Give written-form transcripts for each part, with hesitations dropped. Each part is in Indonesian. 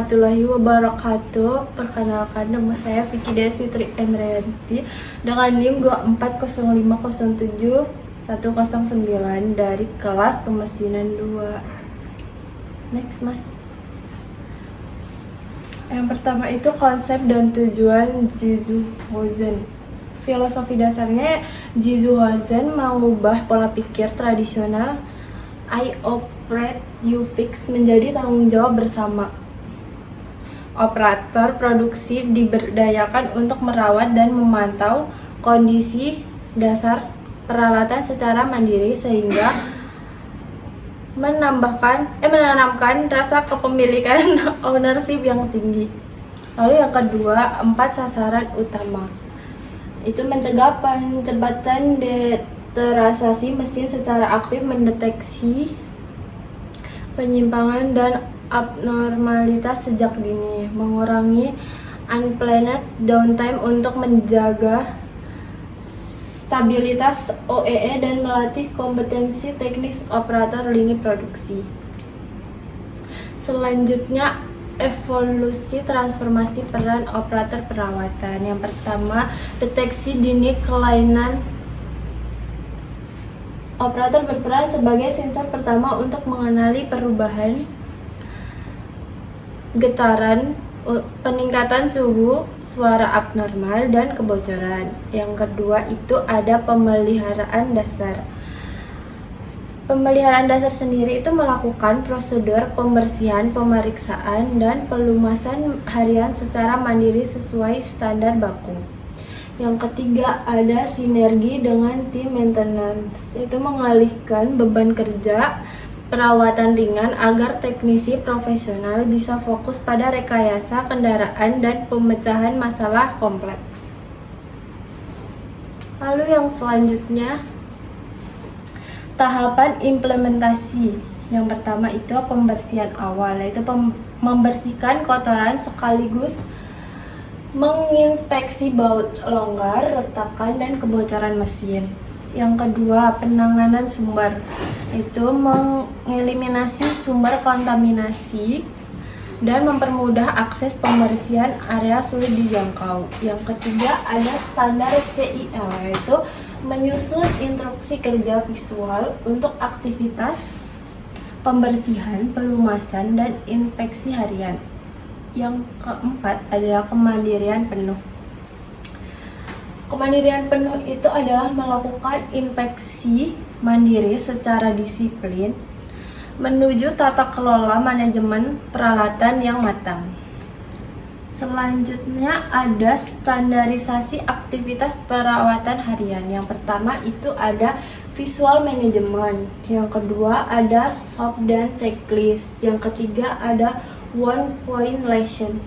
warahmatullahi wabarakatuh. Perkenalkan, nama saya Vicky Desi Tri Endrianti dengan NIM 240507109 dari kelas pemesinan 2. Next, Mas. Yang pertama itu konsep dan tujuan Jizu Hozen. Filosofi dasarnya, Jizu Hozen mengubah pola pikir tradisional I operate, you fix menjadi tanggung jawab bersama. Operator produksi diberdayakan untuk merawat dan memantau kondisi dasar peralatan secara mandiri sehingga menanamkan rasa kepemilikan ownership yang tinggi. Lalu yang kedua, 4 sasaran utama. Itu mencegah percepatan deterasasi mesin secara aktif, mendeteksi penyimpangan dan abnormalitas sejak dini, mengurangi unplanned downtime untuk menjaga stabilitas OEE dan melatih kompetensi teknis operator lini produksi. Selanjutnya, evolusi transformasi peran operator perawatan. Yang pertama, deteksi dini kelainan. Operator berperan sebagai sensor pertama untuk mengenali perubahan getaran, peningkatan suhu, suara abnormal, dan kebocoran. Yang kedua itu ada pemeliharaan dasar. Pemeliharaan dasar sendiri itu melakukan prosedur pembersihan, pemeriksaan, dan pelumasan harian secara mandiri sesuai standar baku. Yang ketiga ada sinergi dengan tim maintenance, itu mengalihkan beban kerja perawatan ringan agar teknisi profesional bisa fokus pada rekayasa kendaraan dan pemecahan masalah kompleks. Lalu yang selanjutnya, tahapan implementasi. Yang pertama itu pembersihan awal, yaitu membersihkan kotoran sekaligus menginspeksi baut longgar, retakan, dan kebocoran mesin. Yang kedua, penanganan sumber, itu mengeliminasi sumber kontaminasi dan mempermudah akses pembersihan area sulit dijangkau. Yang ketiga ada standar CIL, yaitu menyusun instruksi kerja visual untuk aktivitas pembersihan, pelumasan, dan inspeksi harian. Yang keempat adalah kemandirian penuh. Kemandirian penuh itu adalah melakukan inspeksi mandiri secara disiplin menuju tata kelola manajemen peralatan yang matang. Selanjutnya ada standarisasi aktivitas perawatan harian. Yang pertama itu ada visual management. Yang kedua ada shop dan checklist. Yang ketiga ada one point lesson.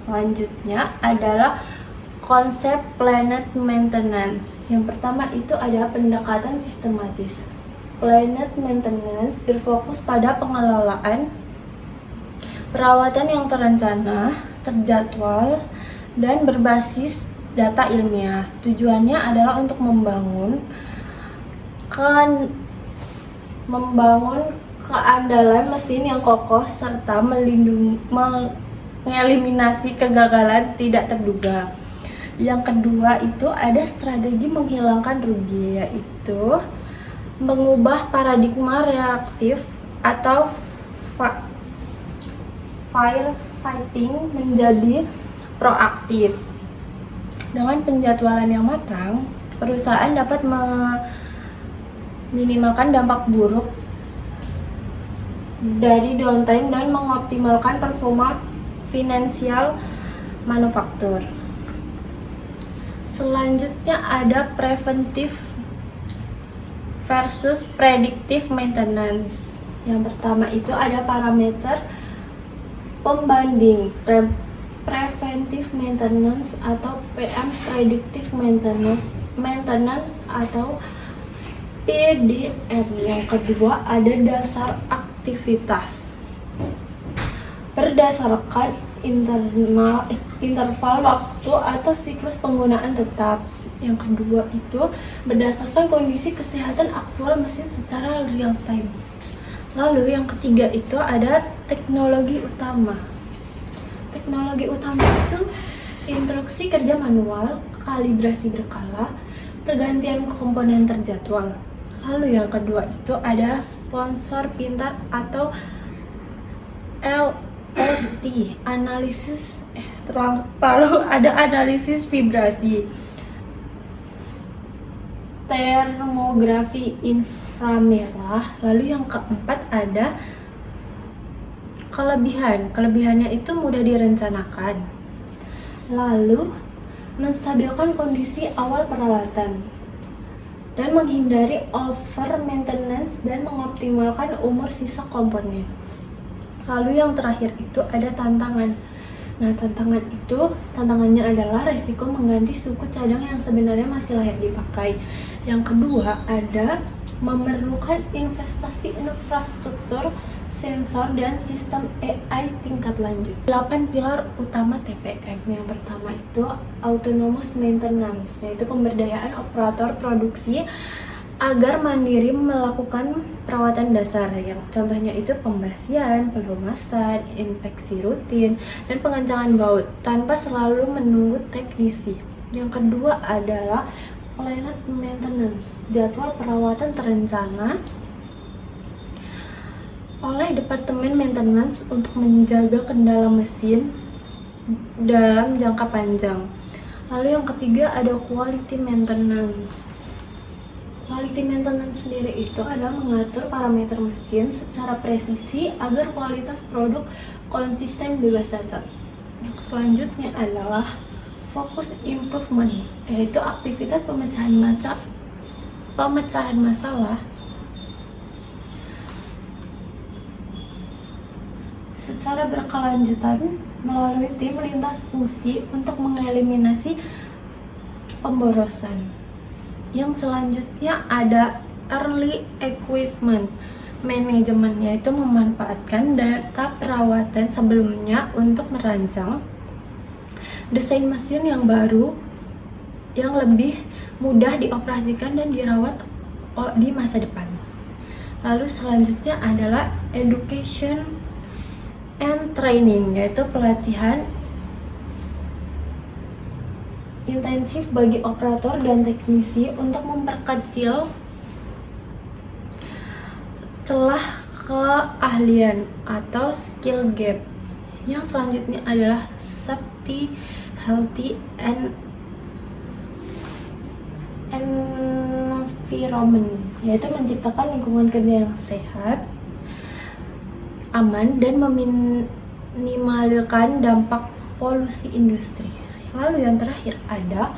Selanjutnya adalah konsep planned maintenance. Yang pertama itu ada pendekatan sistematis. Planned maintenance berfokus pada pengelolaan perawatan yang terencana, terjadwal, dan berbasis data ilmiah. Tujuannya adalah untuk membangun keandalan mesin yang kokoh serta mengeliminasi kegagalan tidak terduga. Yang kedua itu ada strategi menghilangkan rugi, yaitu mengubah paradigma reaktif atau firefighting menjadi proaktif. Dengan penjadwalan yang matang, perusahaan dapat meminimalkan dampak buruk dari downtime dan mengoptimalkan performa finansial manufaktur. Selanjutnya ada preventive versus predictive maintenance. Yang pertama itu ada parameter pembanding preventive maintenance atau PM, predictive maintenance atau PDM. Yang kedua ada dasar aktivitas berdasarkan interval waktu atau siklus penggunaan tetap. Yang kedua itu berdasarkan kondisi kesehatan aktual mesin secara real time. Lalu yang ketiga itu ada Teknologi utama. Teknologi utama itu instruksi kerja manual, kalibrasi berkala, pergantian komponen terjadwal. Lalu yang kedua itu ada sponsor pintar atau LOT, lalu ada analisis vibrasi, termografi inframerah. Lalu yang keempat ada kelebihannya itu mudah direncanakan, lalu menstabilkan kondisi awal peralatan dan menghindari over maintenance dan mengoptimalkan umur sisa komponen. Lalu yang terakhir itu ada tantangan. Nah, tantangannya adalah resiko mengganti suku cadang yang sebenarnya masih layak dipakai. Yang kedua ada memerlukan investasi infrastruktur, sensor, dan sistem AI tingkat lanjut. 8 pilar utama TPM. Yang pertama itu autonomous maintenance, yaitu pemberdayaan operator produksi agar mandiri melakukan perawatan dasar, yang contohnya itu pembersihan, pelumasan, inspeksi rutin, dan pengencangan baut tanpa selalu menunggu teknisi. Yang kedua adalah planned maintenance, jadwal perawatan terencana oleh Departemen Maintenance untuk menjaga kendala mesin dalam jangka panjang. Lalu yang ketiga ada quality maintenance. Quality maintenance sendiri itu adalah mengatur parameter mesin secara presisi agar kualitas produk konsisten bebas cacat. Yang selanjutnya adalah focus improvement, yaitu aktivitas pemecahan masalah secara berkelanjutan melalui tim lintas fungsi untuk mengeliminasi pemborosan. Yang selanjutnya ada early equipment management, yaitu memanfaatkan data perawatan sebelumnya untuk merancang desain mesin yang baru yang lebih mudah dioperasikan dan dirawat di masa depan. Lalu selanjutnya adalah education and training, yaitu pelatihan intensif bagi operator dan teknisi untuk memperkecil celah keahlian atau skill gap. Yang selanjutnya adalah safety, healthy, and environment, yaitu menciptakan lingkungan kerja yang sehat, aman, dan meminimalkan dampak polusi industri. Lalu yang terakhir ada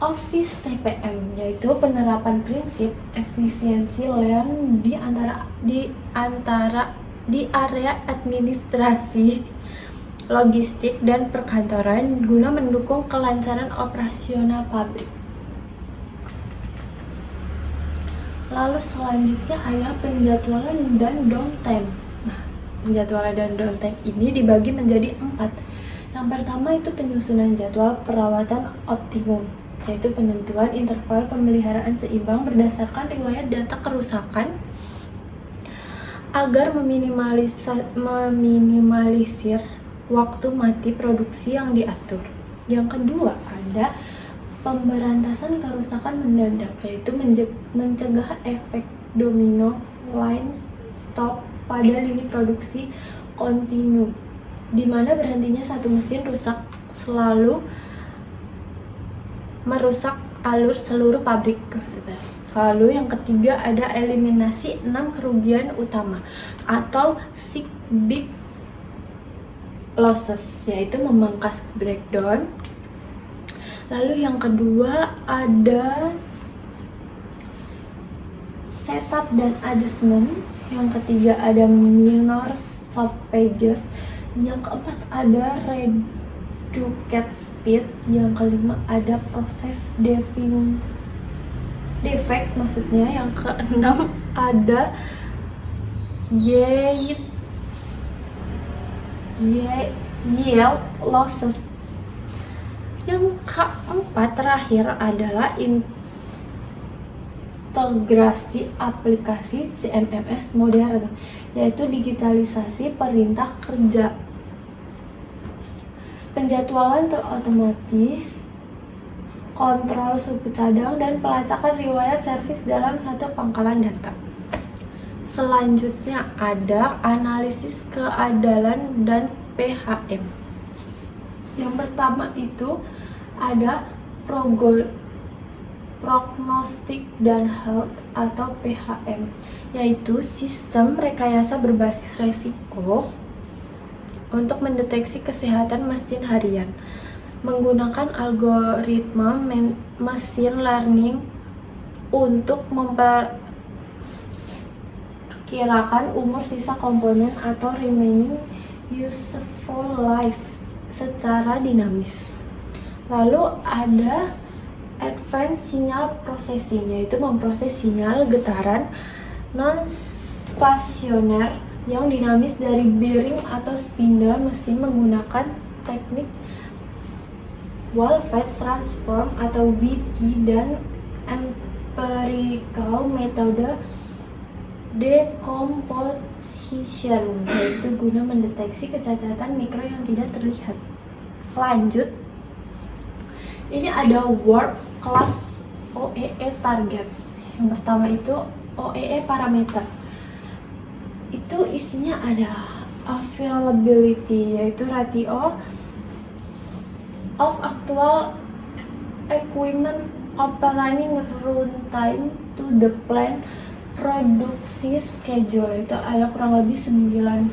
Office TPM, yaitu penerapan prinsip efisiensi lean di area administrasi, logistik, dan perkantoran guna mendukung kelancaran operasional pabrik. Lalu selanjutnya adalah penjadwalan dan downtime. Nah, penjadwalan dan downtime ini dibagi menjadi 4. Yang pertama itu penyusunan jadwal perawatan optimum, yaitu penentuan interval pemeliharaan seimbang berdasarkan riwayat data kerusakan agar meminimalisir waktu mati produksi yang diatur. Yang kedua ada pemberantasan kerusakan mendadak, yaitu mencegah efek domino line stop pada lini produksi kontinu, di mana berhentinya satu mesin rusak selalu merusak alur seluruh pabrik. Lalu yang ketiga ada eliminasi 6 kerugian utama atau 6 big losses, yaitu memangkas breakdown. Lalu yang kedua ada setup dan adjustment. Yang ketiga ada minor stoppages. Yang keempat ada reduced speed. Yang kelima ada proses defect maksudnya. Yang keenam ada yield losses. Yang keempat terakhir adalah integrasi aplikasi CMMS modern, yaitu digitalisasi perintah kerja, penjadwalan terotomatis, kontrol suku cadang, dan pelacakan riwayat servis dalam satu pangkalan data. Selanjutnya ada analisis keadalan dan PHM. Yang pertama itu ada prognostik dan health atau PHM, yaitu sistem rekayasa berbasis resiko untuk mendeteksi kesehatan mesin harian menggunakan algoritma machine learning untuk memperkirakan umur sisa komponen atau remaining useful life secara dinamis. Lalu ada advanced signal processing, yaitu memproses sinyal getaran non-stasioner yang dinamis dari bearing atau spindle mesin menggunakan teknik wall-fed transform atau WT dan empirical metode decomposition, yaitu guna mendeteksi kecacatan mikro yang tidak terlihat. Lanjut, ini ada world class OEE targets. Yang pertama itu OEE parameter. Itu isinya ada availability, yaitu ratio of actual equipment operating runtime to the plan produksi schedule, itu ada kurang lebih 90%.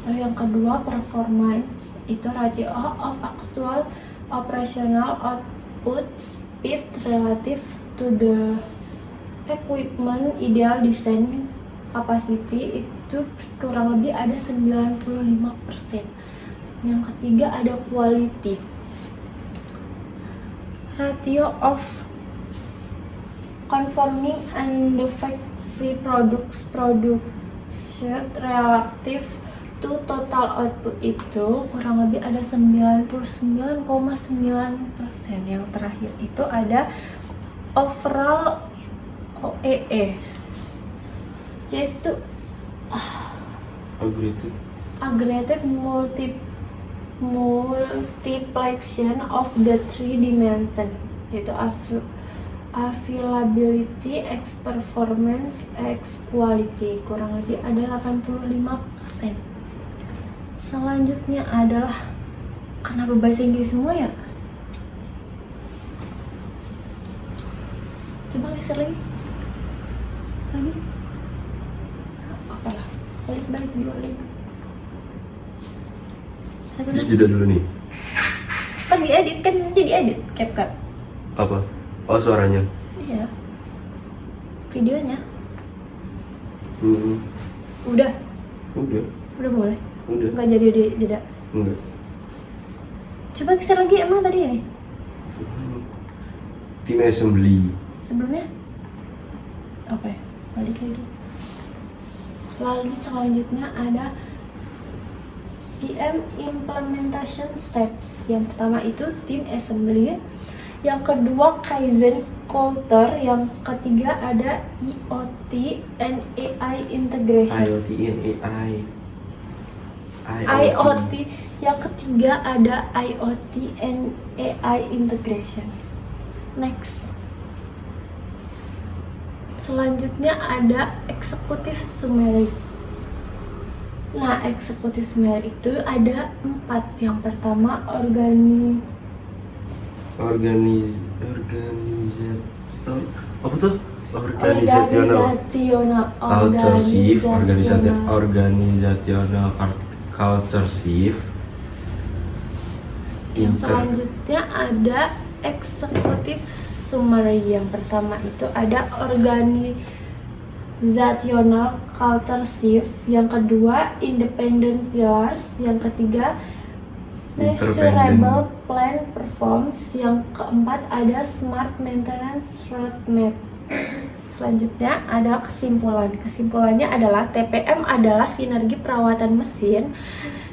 Lalu yang kedua performance, itu ratio of actual operational output speed relative to the equipment ideal design capacity, itu kurang lebih ada 95%. Yang ketiga ada quality, ratio of conforming and defect-free products production relative to total output, itu kurang lebih ada 99,9%. Yang terakhir itu ada overall OEE, yaitu aggregated multiplication of the three dimension, yaitu availability, x performance, x quality, kurang lebih ada 85%. Selanjutnya adalah, kenapa bahasa Inggris semua ya? Coba geser lagi. Apalah, balik dulu lagi. Ini jeda dulu nih. Kan diedit, kan nanti diedit CapCut. Apa? Oh, suaranya. Iya. Videonya. Udah. Udah boleh. Udah. Enggak jadi jeda. Enggak. Coba geser lagi, emang tadi ini. Tim assembly. Sebelumnya apa ya? Balik lagi. Lalu selanjutnya ada PM implementation steps. Yang pertama itu tim assembly, yang kedua Kaizen culture, yang ketiga ada IoT and AI integration. IoT and AI. IoT, yang ketiga ada IoT and AI integration. Next. Selanjutnya ada executive summary. Nah, executive summary itu ada 4. Yang pertama organizational culture shift. Yang selanjutnya ada executive summary. Yang pertama itu ada organizational culture shift, yang kedua independent pillars, yang ketiga measurable plan performance, yang keempat ada smart maintenance roadmap. Selanjutnya ada kesimpulan. Kesimpulannya adalah TPM adalah sinergi perawatan mesin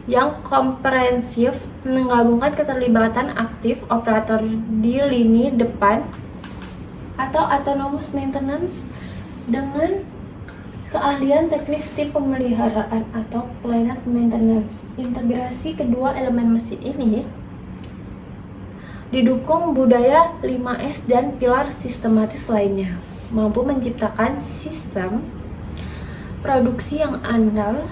yang komprehensif, menggabungkan keterlibatan aktif operator di lini depan atau autonomous maintenance dengan keahlian teknis tim pemeliharaan atau plant maintenance. Integrasi kedua elemen mesin ini didukung budaya 5S dan pilar sistematis lainnya, mampu menciptakan sistem produksi yang andal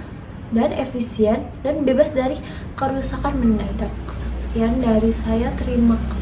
dan efisien dan bebas dari kerusakan mendadak. Sekian dari saya, terima kasih.